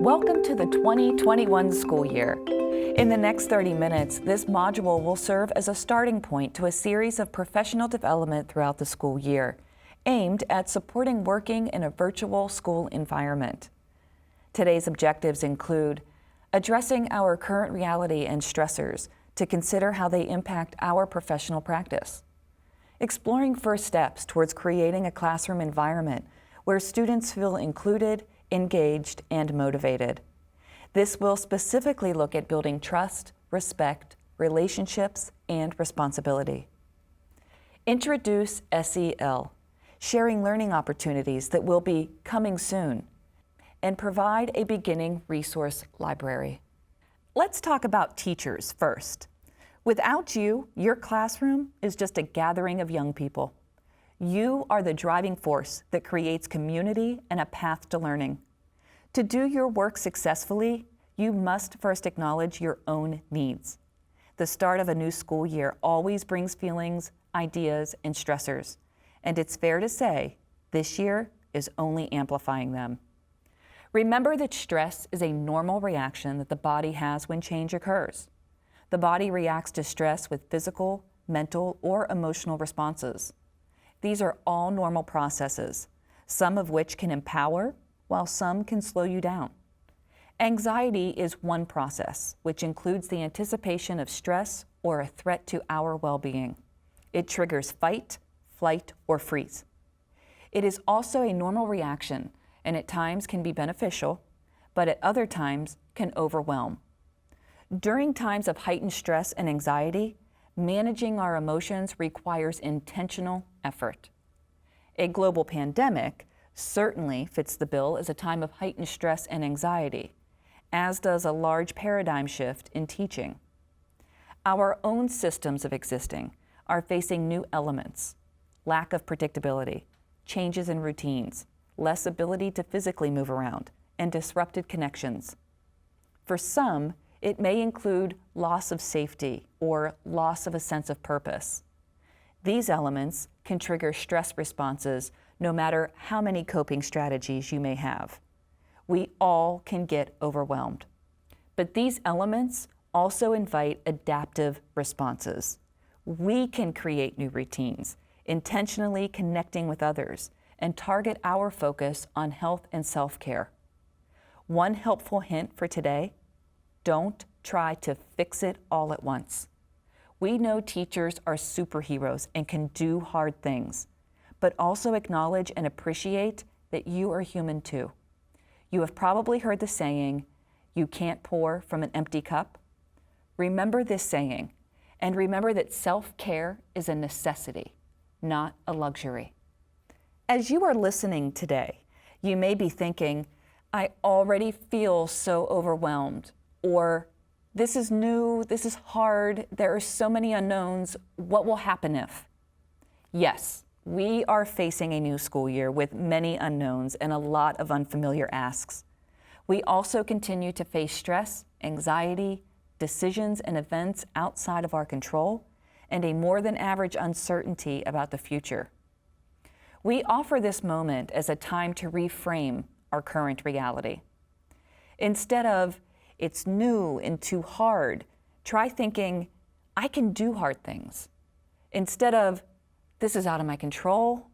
Welcome to the 2021 school year. In the next 30 minutes, this module will serve as a starting point to a series of professional development throughout the school year, aimed at supporting working in a virtual school environment. Today's objectives include addressing our current reality and stressors to consider how they impact our professional practice, exploring first steps towards creating a classroom environment where students feel included, engaged, and motivated. This will specifically look at building trust, respect, relationships, and responsibility. Introduce SEL, sharing learning opportunities that will be coming soon, and provide a beginning resource library. Let's talk about teachers first. Without you, your classroom is just a gathering of young people. You are the driving force that creates community and a path to learning. To do your work successfully, you must first acknowledge your own needs. The start of a new school year always brings feelings, ideas, and stressors, and it's fair to say this year is only amplifying them. Remember that stress is a normal reaction that the body has when change occurs. The body reacts to stress with physical, mental, or emotional responses. These are all normal processes, some of which can empower, while some can slow you down. Anxiety is one process, which includes the anticipation of stress or a threat to our well-being. It triggers fight, flight, or freeze. It is also a normal reaction, and at times can be beneficial, but at other times can overwhelm. During times of heightened stress and anxiety, managing our emotions requires intentional effort. A global pandemic certainly fits the bill as a time of heightened stress and anxiety, as does a large paradigm shift in teaching. Our own systems of existing are facing new elements: lack of predictability, changes in routines, less ability to physically move around, and disrupted connections. For some, it may include loss of safety or loss of a sense of purpose. These elements can trigger stress responses no matter how many coping strategies you may have. We all can get overwhelmed. But these elements also invite adaptive responses. We can create new routines, intentionally connecting with others, and target our focus on health and self-care. One helpful hint for today: don't try to fix it all at once. We know teachers are superheroes and can do hard things, but also acknowledge and appreciate that you are human too. You have probably heard the saying, "You can't pour from an empty cup." Remember this saying, and remember that self-care is a necessity, not a luxury. As you are listening today, you may be thinking, "I already feel so overwhelmed," or "This is new, this is hard, there are so many unknowns, what will happen if?" Yes, we are facing a new school year with many unknowns and a lot of unfamiliar asks. We also continue to face stress, anxiety, decisions and events outside of our control, and a more than average uncertainty about the future. We offer this moment as a time to reframe our current reality. Instead of "it's new and too hard," try thinking, "I can do hard things." Instead of "this is out of my control,"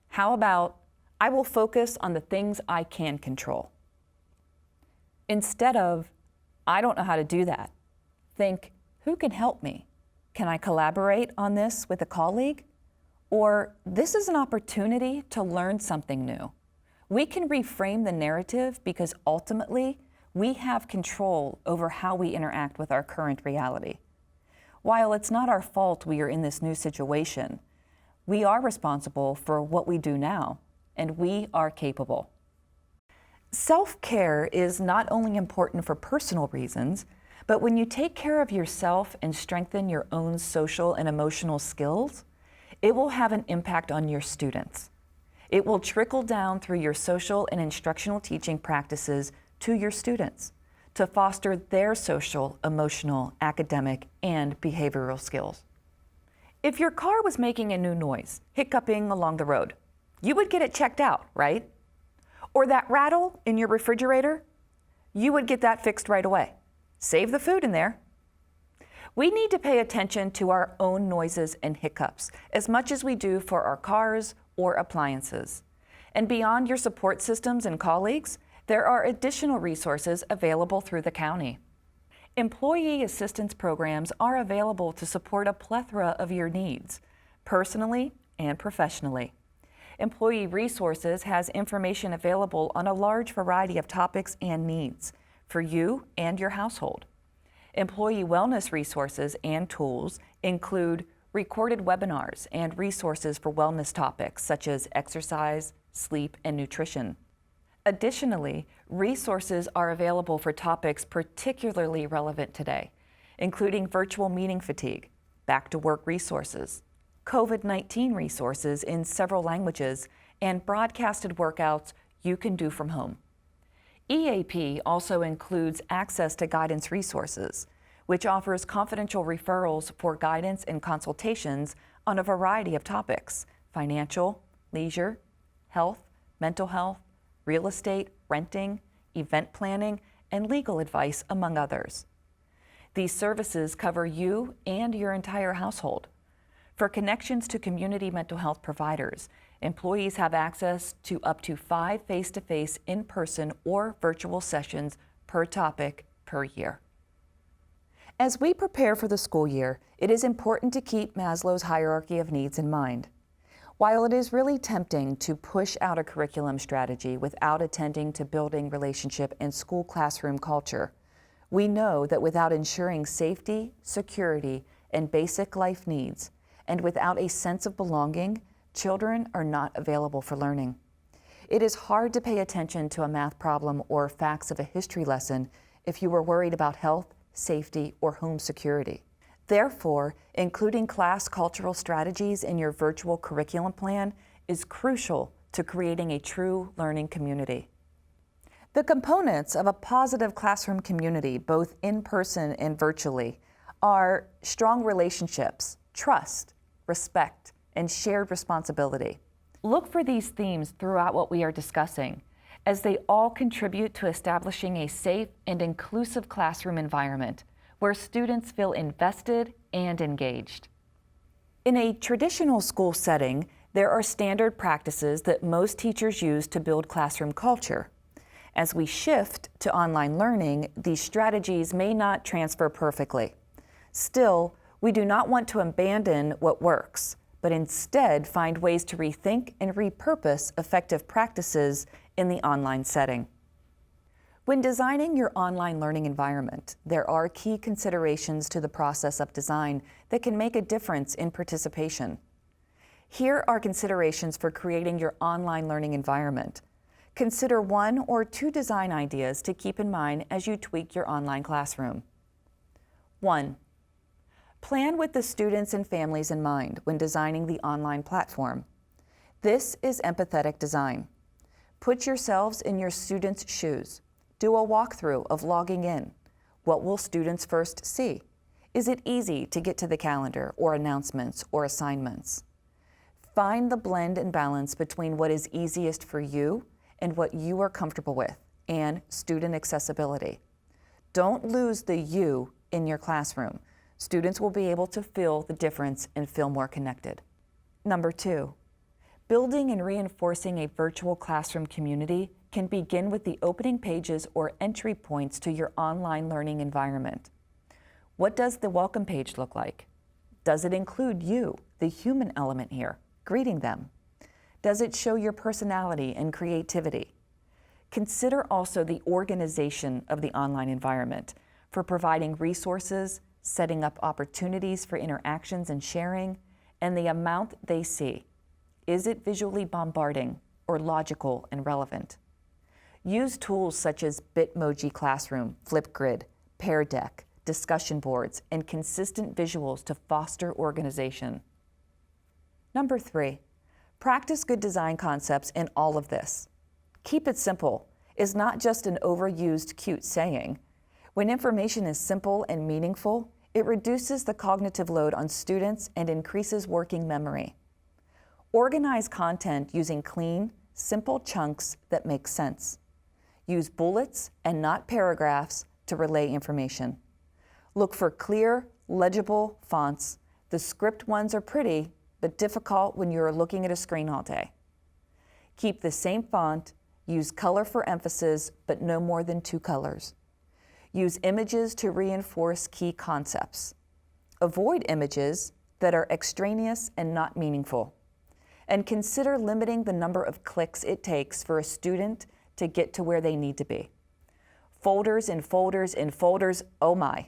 how about "I will focus on the things I can control." Instead of "I don't know how to do that," think, "who can help me? Can I collaborate on this with a colleague?" Or "this is an opportunity to learn something new." We can reframe the narrative because ultimately, we have control over how we interact with our current reality. While it's not our fault we are in this new situation, we are responsible for what we do now, and we are capable. Self-care is not only important for personal reasons, but when you take care of yourself and strengthen your own social and emotional skills, it will have an impact on your students. It will trickle down through your social and instructional teaching practices to your students to foster their social, emotional, academic, and behavioral skills. If your car was making a new noise, hiccuping along the road, you would get it checked out, right? Or that rattle in your refrigerator, you would get that fixed right away. Save the food in there. We need to pay attention to our own noises and hiccups as much as we do for our cars or appliances. And beyond your support systems and colleagues, there are additional resources available through the county. Employee assistance programs are available to support a plethora of your needs, personally and professionally. Employee Resources has information available on a large variety of topics and needs for you and your household. Employee Wellness resources and tools include recorded webinars and resources for wellness topics such as exercise, sleep, and nutrition. Additionally, resources are available for topics particularly relevant today, including virtual meeting fatigue, back-to-work resources, COVID-19 resources in several languages, and broadcasted workouts you can do from home. EAP also includes access to guidance resources, which offers confidential referrals for guidance and consultations on a variety of topics: financial, leisure, health, mental health, real estate, renting, event planning, and legal advice, among others. These services cover you and your entire household. For connections to community mental health providers, employees have access to up to 5 face-to-face, in-person, or virtual sessions per topic per year. As we prepare for the school year, it is important to keep Maslow's hierarchy of needs in mind. While it is really tempting to push out a curriculum strategy without attending to building relationship and school classroom culture, we know that without ensuring safety, security, and basic life needs, and without a sense of belonging, children are not available for learning. It is hard to pay attention to a math problem or facts of a history lesson if you are worried about health, safety, or home security. Therefore, including class cultural strategies in your virtual curriculum plan is crucial to creating a true learning community. The components of a positive classroom community, both in person and virtually, are strong relationships, trust, respect, and shared responsibility. Look for these themes throughout what we are discussing, as they all contribute to establishing a safe and inclusive classroom environment where students feel invested and engaged. In a traditional school setting, there are standard practices that most teachers use to build classroom culture. As we shift to online learning, these strategies may not transfer perfectly. Still, we do not want to abandon what works, but instead find ways to rethink and repurpose effective practices in the online setting. When designing your online learning environment, there are key considerations to the process of design that can make a difference in participation. Here are considerations for creating your online learning environment. Consider 1 or 2 design ideas to keep in mind as you tweak your online classroom. 1. Plan with the students and families in mind when designing the online platform. This is empathetic design. Put yourselves in your students' shoes. Do a walkthrough of logging in. What will students first see? Is it easy to get to the calendar or announcements or assignments? Find the blend and balance between what is easiest for you and what you are comfortable with, and student accessibility. Don't lose the you in your classroom. Students will be able to feel the difference and feel more connected. Number 2, building and reinforcing a virtual classroom community can begin with the opening pages or entry points to your online learning environment. What does the welcome page look like? Does it include you, the human element here, greeting them? Does it show your personality and creativity? Consider also the organization of the online environment for providing resources, setting up opportunities for interactions and sharing, and the amount they see. Is it visually bombarding or logical and relevant? Use tools such as Bitmoji Classroom, Flipgrid, Pear Deck, discussion boards, and consistent visuals to foster organization. Number 3, practice good design concepts in all of this. Keep it simple is not just an overused cute saying. When information is simple and meaningful, it reduces the cognitive load on students and increases working memory. Organize content using clean, simple chunks that make sense. Use bullets and not paragraphs to relay information. Look for clear, legible fonts. The script ones are pretty, but difficult when you're looking at a screen all day. Keep the same font, use color for emphasis, but no more than 2 colors. Use images to reinforce key concepts. Avoid images that are extraneous and not meaningful. And consider limiting the number of clicks it takes for a student to get to where they need to be. Folders and folders and folders, oh my.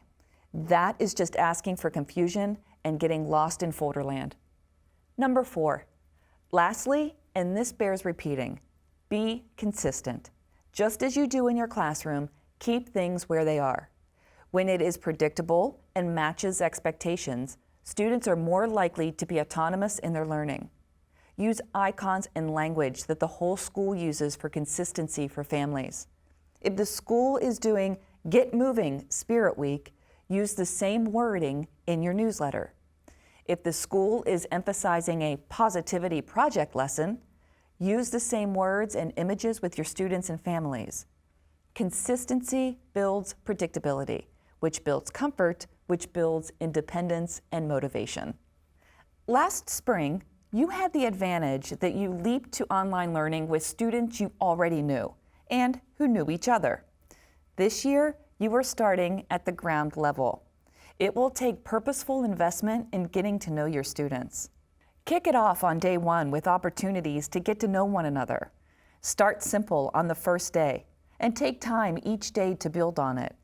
That is just asking for confusion and getting lost in folder land. Number 4, lastly, and this bears repeating, be consistent. Just as you do in your classroom, keep things where they are. When it is predictable and matches expectations, students are more likely to be autonomous in their learning. Use icons and language that the whole school uses for consistency for families. If the school is doing Get Moving Spirit Week, use the same wording in your newsletter. If the school is emphasizing a positivity project lesson, use the same words and images with your students and families. Consistency builds predictability, which builds comfort, which builds independence and motivation. Last spring, you had the advantage that you leaped to online learning with students you already knew and who knew each other. This year, you are starting at the ground level. It will take purposeful investment in getting to know your students. Kick it off on day 1 with opportunities to get to know one another. Start simple on the first day and take time each day to build on it.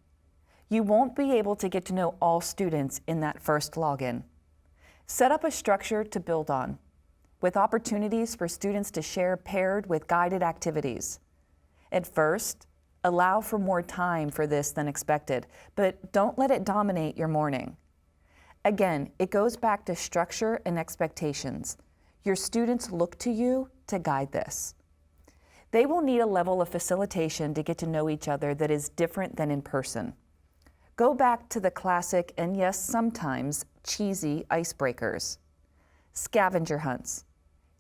You won't be able to get to know all students in that first login. Set up a structure to build on, with opportunities for students to share paired with guided activities. At first, allow for more time for this than expected, but don't let it dominate your morning. Again, it goes back to structure and expectations. Your students look to you to guide this. They will need a level of facilitation to get to know each other that is different than in person. Go back to the classic and yes, sometimes cheesy icebreakers. Scavenger hunts,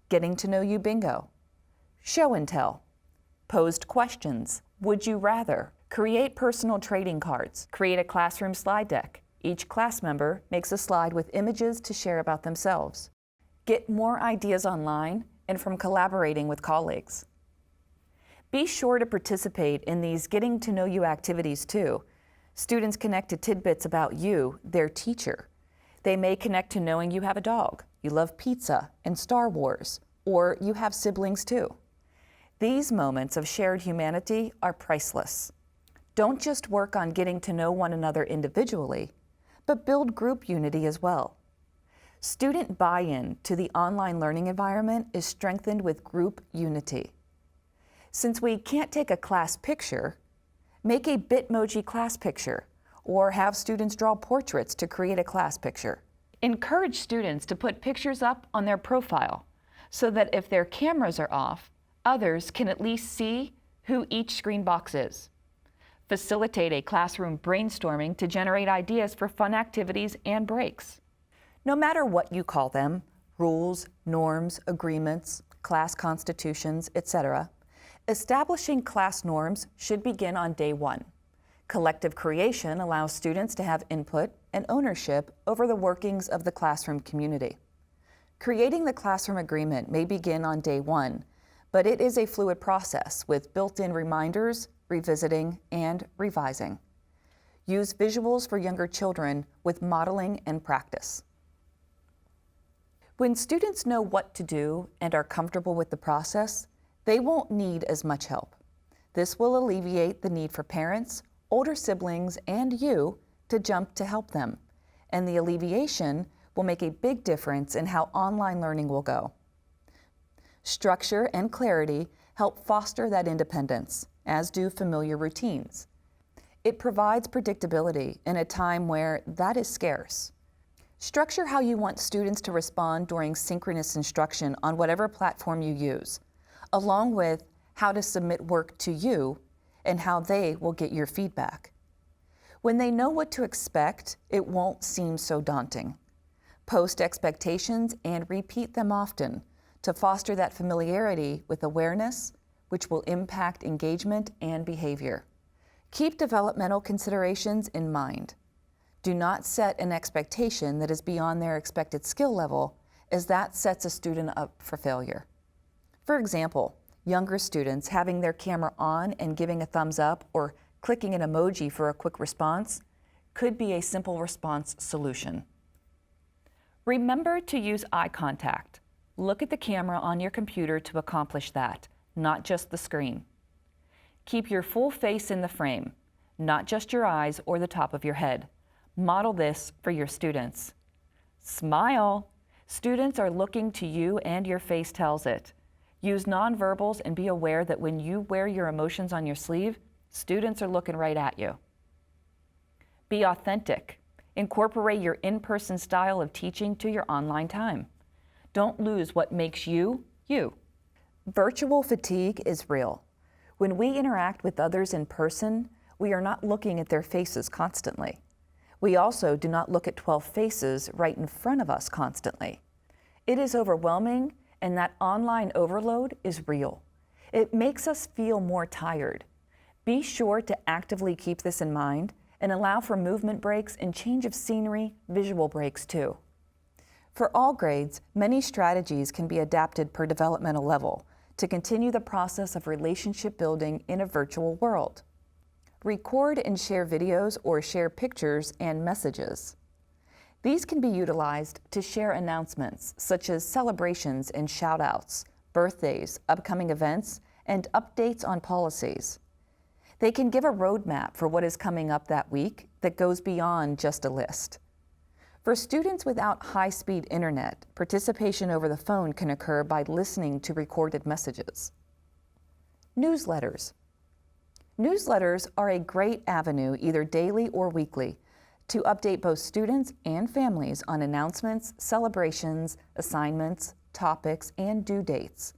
getting to know you bingo, show and tell, posed questions, would you rather, create personal trading cards, create a classroom slide deck. Each class member makes a slide with images to share about themselves. Get more ideas online and from collaborating with colleagues. Be sure to participate in these getting to know you activities too. Students connect to tidbits about you, their teacher. They may connect to knowing you have a dog, you love pizza and Star Wars, or you have siblings too. These moments of shared humanity are priceless. Don't just work on getting to know one another individually, but build group unity as well. Student buy-in to the online learning environment is strengthened with group unity. Since we can't take a class picture, make a Bitmoji class picture or have students draw portraits to create a class picture. Encourage students to put pictures up on their profile so that if their cameras are off, others can at least see who each screen box is. Facilitate a classroom brainstorming to generate ideas for fun activities and breaks. No matter what you call them, rules, norms, agreements, class constitutions, etc., establishing class norms should begin on day 1. Collective creation allows students to have input and ownership over the workings of the classroom community. Creating the classroom agreement may begin on day 1, but it is a fluid process with built-in reminders, revisiting, and revising. Use visuals for younger children with modeling and practice. When students know what to do and are comfortable with the process, they won't need as much help. This will alleviate the need for parents, older siblings, and you to jump to help them, and the alleviation will make a big difference in how online learning will go. Structure and clarity help foster that independence, as do familiar routines. It provides predictability in a time where that is scarce. Structure how you want students to respond during synchronous instruction on whatever platform you use, along with how to submit work to you and how they will get your feedback. When they know what to expect, it won't seem so daunting. Post expectations and repeat them often to foster that familiarity with awareness, which will impact engagement and behavior. Keep developmental considerations in mind. Do not set an expectation that is beyond their expected skill level, as that sets a student up for failure. For example, younger students having their camera on and giving a thumbs up or clicking an emoji for a quick response could be a simple response solution. Remember to use eye contact. Look at the camera on your computer to accomplish that, not just the screen. Keep your full face in the frame, not just your eyes or the top of your head. Model this for your students. Smile. Students are looking to you and your face tells it. Use nonverbals and be aware that when you wear your emotions on your sleeve, students are looking right at you. Be authentic. Incorporate your in-person style of teaching to your online time. Don't lose what makes you, you. Virtual fatigue is real. When we interact with others in person, we are not looking at their faces constantly. We also do not look at 12 faces right in front of us constantly. It is overwhelming, and that online overload is real. It makes us feel more tired. Be sure to actively keep this in mind and allow for movement breaks and change of scenery, visual breaks too. For all grades, many strategies can be adapted per developmental level to continue the process of relationship building in a virtual world. Record and share videos or share pictures and messages. These can be utilized to share announcements such as celebrations and shout-outs, birthdays, upcoming events, and updates on policies. They can give a roadmap for what is coming up that week that goes beyond just a list. For students without high-speed internet, participation over the phone can occur by listening to recorded messages. Newsletters. Newsletters are a great avenue, either daily or weekly, to update both students and families on announcements, celebrations, assignments, topics, and due dates.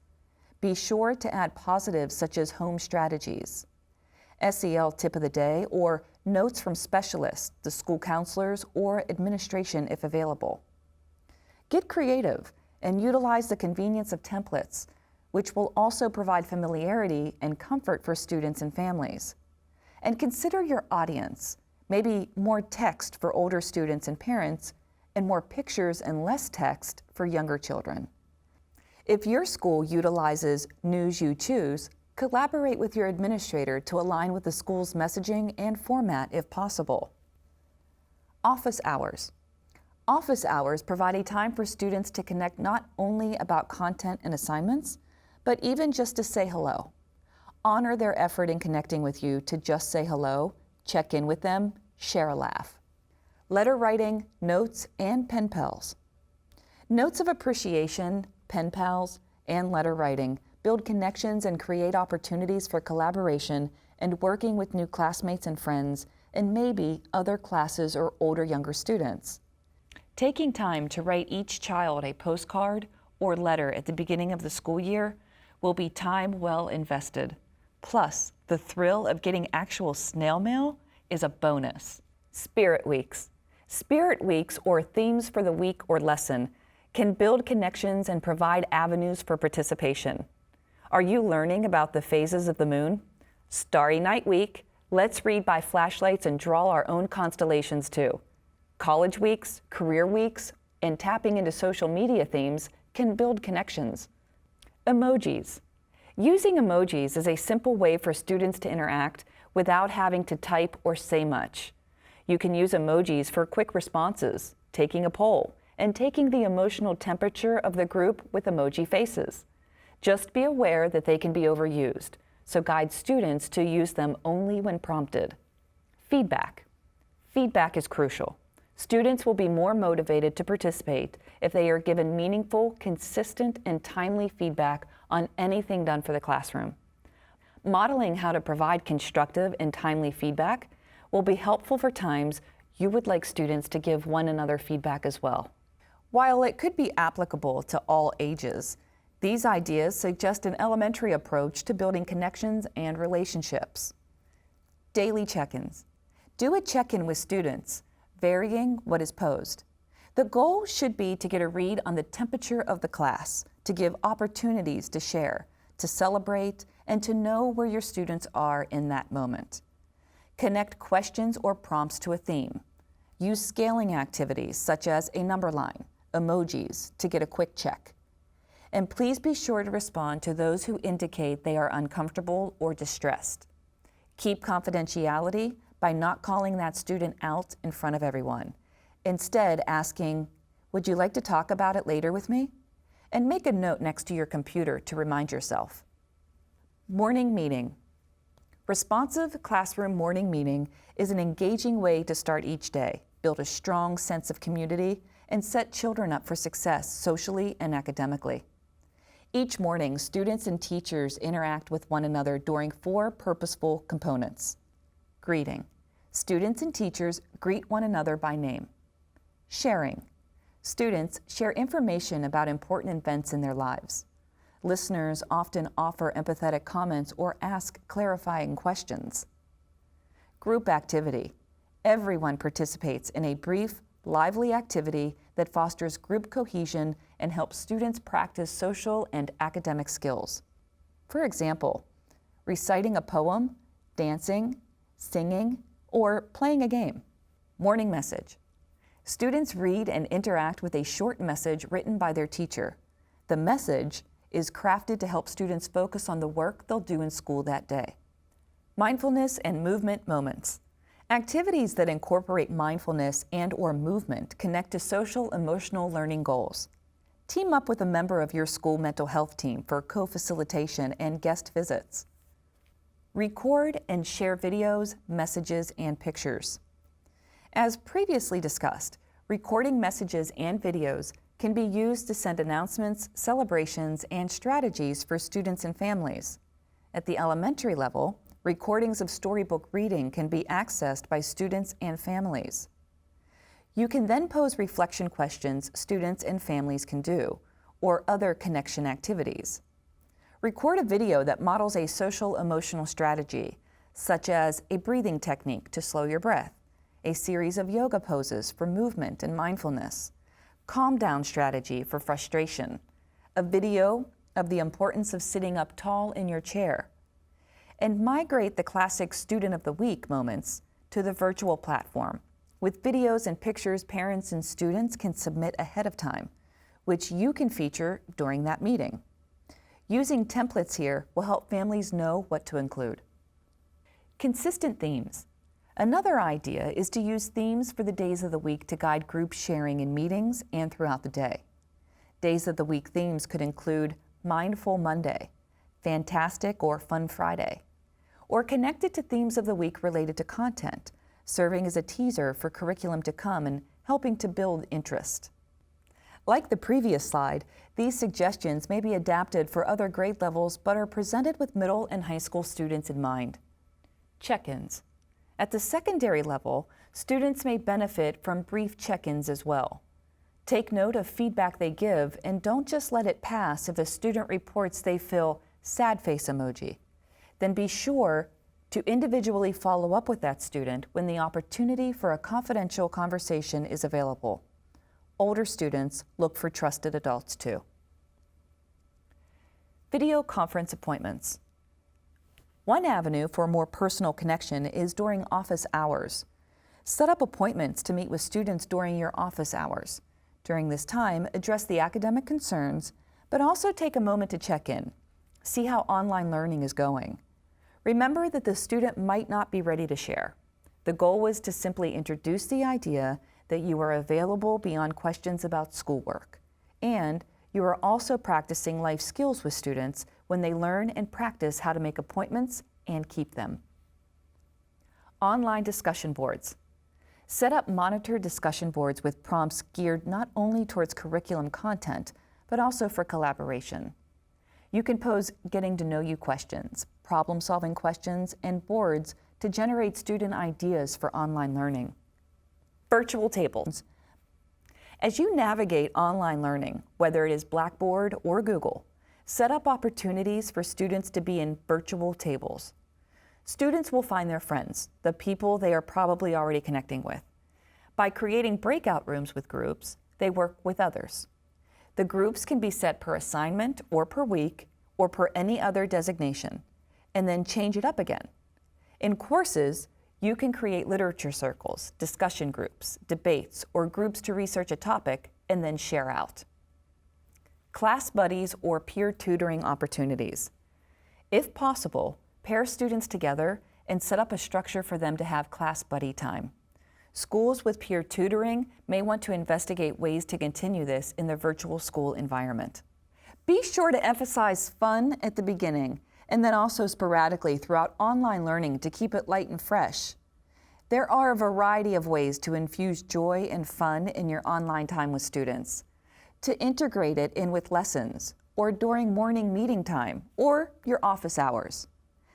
Be sure to add positives such as home strategies, SEL tip of the day, or notes from specialists, the school counselors, or administration if available. Get creative and utilize the convenience of templates, which will also provide familiarity and comfort for students and families. And consider your audience, maybe more text for older students and parents, and more pictures and less text for younger children. If your school utilizes News You Choose, collaborate with your administrator to align with the school's messaging and format if possible. Office hours. Office hours provide a time for students to connect not only about content and assignments, but even just to say hello. Honor their effort in connecting with you to just say hello, check in with them, share a laugh. Letter writing, notes, and pen pals. Notes of appreciation, pen pals, and letter writing build connections and create opportunities for collaboration and working with new classmates and friends, and maybe other classes or older younger students. Taking time to write each child a postcard or letter at the beginning of the school year will be time well invested. Plus, the thrill of getting actual snail mail is a bonus. Spirit Weeks. Spirit Weeks, or themes for the week or lesson, can build connections and provide avenues for participation. Are you learning about the phases of the moon? Starry Night Week, let's read by flashlights and draw our own constellations too. College weeks, career weeks, and tapping into social media themes can build connections. Emojis. Using emojis is a simple way for students to interact without having to type or say much. You can use emojis for quick responses, taking a poll, and taking the emotional temperature of the group with emoji faces. Just be aware that they can be overused, so guide students to use them only when prompted. Feedback. Feedback is crucial. Students will be more motivated to participate if they are given meaningful, consistent, and timely feedback on anything done for the classroom. Modeling how to provide constructive and timely feedback will be helpful for times you would like students to give one another feedback as well. While it could be applicable to all ages, these ideas suggest an elementary approach to building connections and relationships. Daily check-ins. Do a check-in with students, varying what is posed. The goal should be to get a read on the temperature of the class, to give opportunities to share, to celebrate, and to know where your students are in that moment. Connect questions or prompts to a theme. Use scaling activities such as a number line, emojis to get a quick check. And please be sure to respond to those who indicate they are uncomfortable or distressed. Keep confidentiality by not calling that student out in front of everyone. Instead, asking, "Would you like to talk about it later with me?" And make a note next to your computer to remind yourself. Morning meeting. Responsive classroom morning meeting is an engaging way to start each day, build a strong sense of community, and set children up for success socially and academically. Each morning, students and teachers interact with one another during 4 purposeful components. Greeting. Students and teachers greet one another by name. Sharing. Students share information about important events in their lives. Listeners often offer empathetic comments or ask clarifying questions. Group activity. Everyone participates in a brief, lively activity that fosters group cohesion and helps students practice social and academic skills. For example, reciting a poem, dancing, singing, or playing a game. Morning message. Students read and interact with a short message written by their teacher. The message is crafted to help students focus on the work they'll do in school that day. Mindfulness and movement moments. Activities that incorporate mindfulness and/or movement connect to social emotional learning goals. Team up with a member of your school mental health team for co-facilitation and guest visits. Record and share videos, messages, and pictures. As previously discussed, recording messages and videos can be used to send announcements, celebrations, and strategies for students and families. At the elementary level, recordings of storybook reading can be accessed by students and families. You can then pose reflection questions students and families can do, or other connection activities. Record a video that models a social emotional strategy, such as a breathing technique to slow your breath, a series of yoga poses for movement and mindfulness, calm down strategy for frustration, a video of the importance of sitting up tall in your chair, and migrate the classic Student of the Week moments to the virtual platform with videos and pictures parents and students can submit ahead of time, which you can feature during that meeting. Using templates here will help families know what to include. Consistent themes. Another idea is to use themes for the days of the week to guide group sharing in meetings and throughout the day. Days of the week themes could include Mindful Monday, Fantastic or Fun Friday, or connected to themes of the week related to content, serving as a teaser for curriculum to come and helping to build interest. Like the previous slide, these suggestions may be adapted for other grade levels but are presented with middle and high school students in mind. Check-ins. At the secondary level, students may benefit from brief check-ins as well. Take note of feedback they give and don't just let it pass if a student reports they feel sad face emoji. Then be sure to individually follow up with that student when the opportunity for a confidential conversation is available. Older students look for trusted adults too. Video conference appointments. One avenue for a more personal connection is during office hours. Set up appointments to meet with students during your office hours. During this time, address the academic concerns, but also take a moment to check in. See how online learning is going. Remember that the student might not be ready to share. The goal was to simply introduce the idea that you are available beyond questions about schoolwork, and you are also practicing life skills with students when they learn and practice how to make appointments and keep them. Online discussion boards. Set up monitored discussion boards with prompts geared not only towards curriculum content, but also for collaboration. You can pose getting to know you questions, problem-solving questions, and boards to generate student ideas for online learning. Virtual tables. As you navigate online learning, whether it is Blackboard or Google, set up opportunities for students to be in virtual tables. Students will find their friends, the people they are probably already connecting with. By creating breakout rooms with groups, they work with others. The groups can be set per assignment or per week or per any other designation. and then change it up again. In courses, you can create literature circles, discussion groups, debates, or groups to research a topic and then share out. Class buddies or peer tutoring opportunities. If possible, pair students together and set up a structure for them to have class buddy time. Schools with peer tutoring may want to investigate ways to continue this in the virtual school environment. Be sure to emphasize fun at the beginning and then also sporadically throughout online learning to keep it light and fresh. There are a variety of ways to infuse joy and fun in your online time with students. To integrate it in with lessons, or during morning meeting time, or your office hours.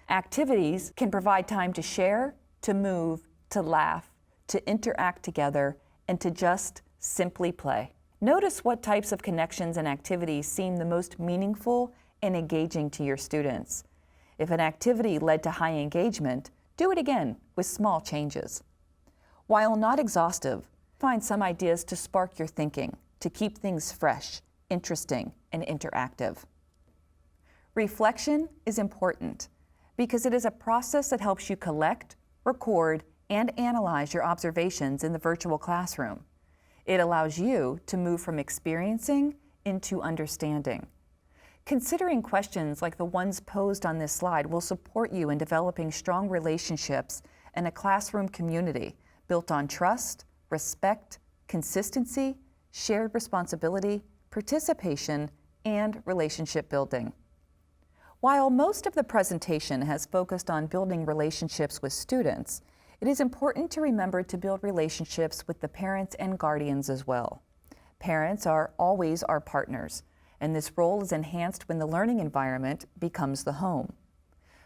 Activities can provide time to share, to move, to laugh, to interact together, and to just simply play. Notice what types of connections and activities seem the most meaningful and engaging to your students. If an activity led to high engagement, do it again with small changes. While not exhaustive, find some ideas to spark your thinking, to keep things fresh, interesting, and interactive. Reflection is important because it is a process that helps you collect, record, and analyze your observations in the virtual classroom. It allows you to move from experiencing into understanding. Considering questions like the ones posed on this slide will support you in developing strong relationships and a classroom community built on trust, respect, consistency, shared responsibility, participation, and relationship building. While most of the presentation has focused on building relationships with students, it is important to remember to build relationships with the parents and guardians as well. Parents are always our partners, and this role is enhanced when the learning environment becomes the home.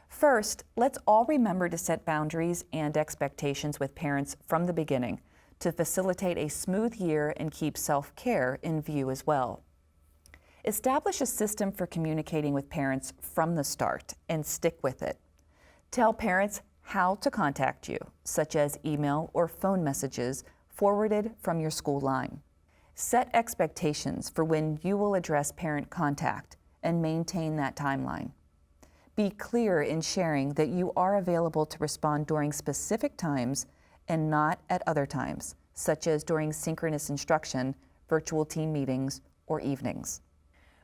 First, let's all remember to set boundaries and expectations with parents from the beginning to facilitate a smooth year and keep self-care in view as well. Establish a system for communicating with parents from the start and stick with it. Tell parents how to contact you, such as email or phone messages forwarded from your school line. Set expectations for when you will address parent contact and maintain that timeline. Be clear in sharing that you are available to respond during specific times and not at other times, such as during synchronous instruction, virtual team meetings, or evenings.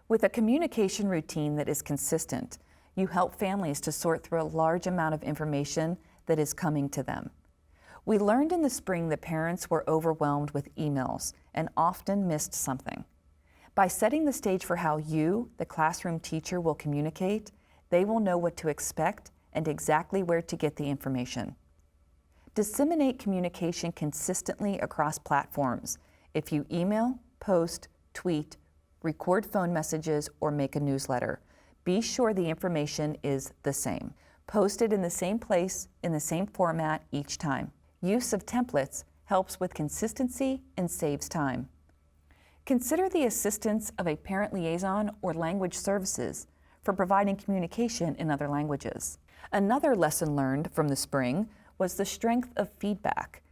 With a communication routine that is consistent, you help families to sort through a large amount of information that is coming to them. We learned in the spring that parents were overwhelmed with emails and often missed something. By setting the stage for how you, the classroom teacher, will communicate, they will know what to expect and exactly where to get the information. Disseminate communication consistently across platforms. If you email, post, tweet, record phone messages, or make a newsletter, be sure the information is the same. Post it in the same place, in the same format each time. Use of templates helps with consistency and saves time. Consider the assistance of a parent liaison or language services for providing communication in other languages. Another lesson learned from the spring was the strength of feedback.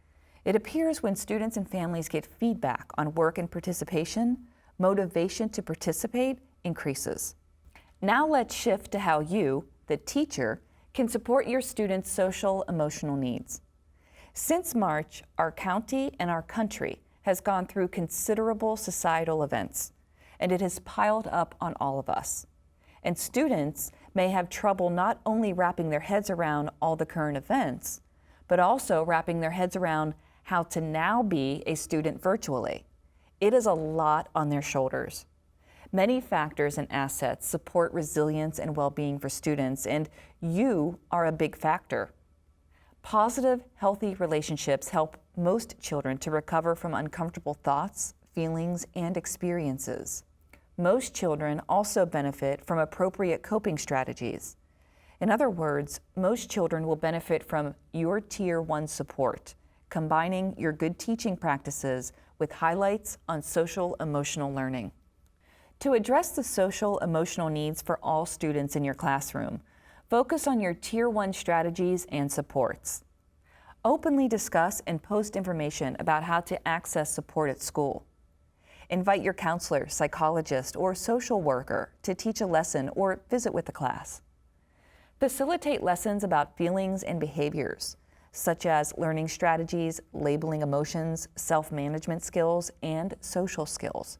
It appears when students and families get feedback on work and participation, motivation to participate increases. Now let's shift to how you, the teacher, can support your students' social emotional needs. Since March, our county and our country has gone through considerable societal events, and it has piled up on all of us. And students may have trouble not only wrapping their heads around all the current events, but also wrapping their heads around how to now be a student virtually. It is a lot on their shoulders. Many factors and assets support resilience and well-being for students, and you are a big factor. Positive, healthy relationships help most children to recover from uncomfortable thoughts, feelings, and experiences. Most children also benefit from appropriate coping strategies. In other words, most children will benefit from your Tier 1 support, combining your good teaching practices with highlights on social emotional learning. To address the social emotional needs for all students in your classroom, focus on your Tier 1 strategies and supports. Openly discuss and post information about how to access support at school. Invite your counselor, psychologist, or social worker to teach a lesson or visit with the class. Facilitate lessons about feelings and behaviors, such as learning strategies, labeling emotions, self-management skills, and social skills.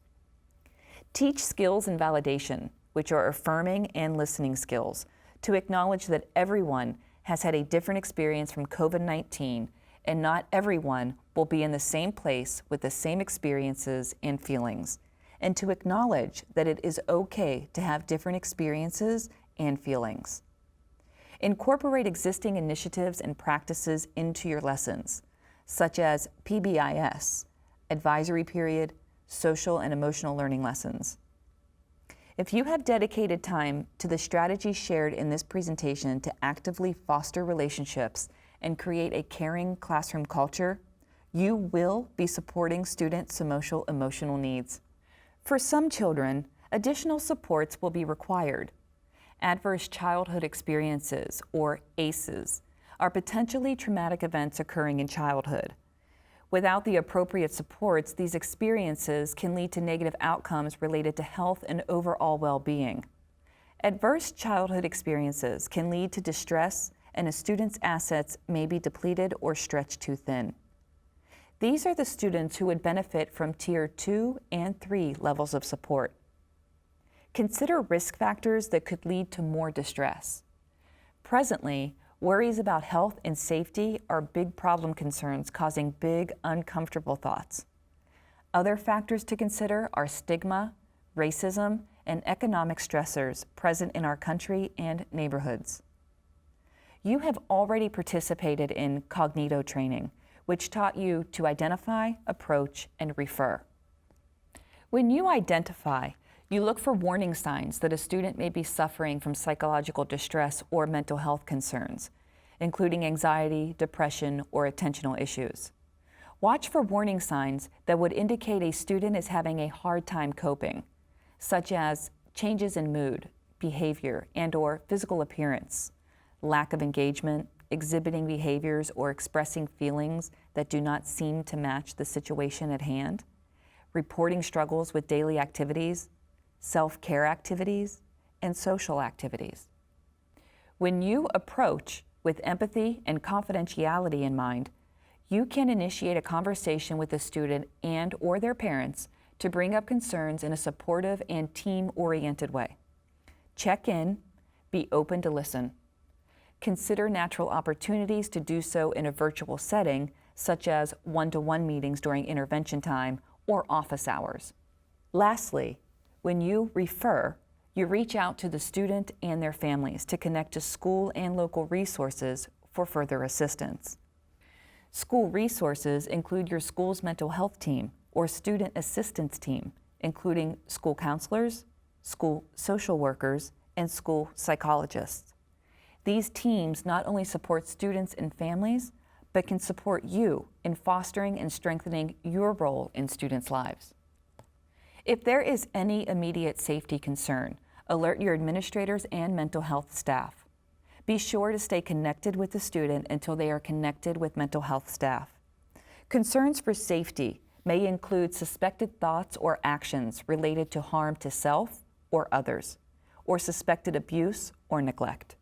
Teach skills and validation, which are affirming and listening skills, to acknowledge that everyone has had a different experience from COVID-19, and not everyone will be in the same place with the same experiences and feelings, and to acknowledge that it is okay to have different experiences and feelings. Incorporate existing initiatives and practices into your lessons, such as PBIS, advisory period, social and emotional learning lessons. If you have dedicated time to the strategies shared in this presentation to actively foster relationships and create a caring classroom culture, you will be supporting students' social emotional needs. For some children, additional supports will be required. Adverse childhood experiences, or ACEs, are potentially traumatic events occurring in childhood. Without the appropriate supports, these experiences can lead to negative outcomes related to health and overall well-being. Adverse childhood experiences can lead to distress, and a student's assets may be depleted or stretched too thin. These are the students who would benefit from Tier 2 and 3 levels of support. Consider risk factors that could lead to more distress. Presently, worries about health and safety are big problem concerns causing big, uncomfortable thoughts. Other factors to consider are stigma, racism, and economic stressors present in our country and neighborhoods. You have already participated in Cognito training, which taught you to identify, approach, and refer. When you identify, you look for warning signs that a student may be suffering from psychological distress or mental health concerns, including anxiety, depression, or attentional issues. Watch for warning signs that would indicate a student is having a hard time coping, such as changes in mood, behavior, and/or physical appearance, lack of engagement, exhibiting behaviors or expressing feelings that do not seem to match the situation at hand, reporting struggles with daily activities, self-care activities, and social activities. When you approach with empathy and confidentiality in mind, you can initiate a conversation with the student and/or their parents to bring up concerns in a supportive and team-oriented way. Check in, be open to listen. Consider natural opportunities to do so in a virtual setting, such as one-to-one meetings during intervention time or office hours. Lastly, when you refer, you reach out to the student and their families to connect to school and local resources for further assistance. School resources include your school's mental health team or student assistance team, including school counselors, school social workers, and school psychologists. These teams not only support students and families, but can support you in fostering and strengthening your role in students' lives. If there is any immediate safety concern, alert your administrators and mental health staff. Be sure to stay connected with the student until they are connected with mental health staff. Concerns for safety may include suspected thoughts or actions related to harm to self or others, or suspected abuse or neglect.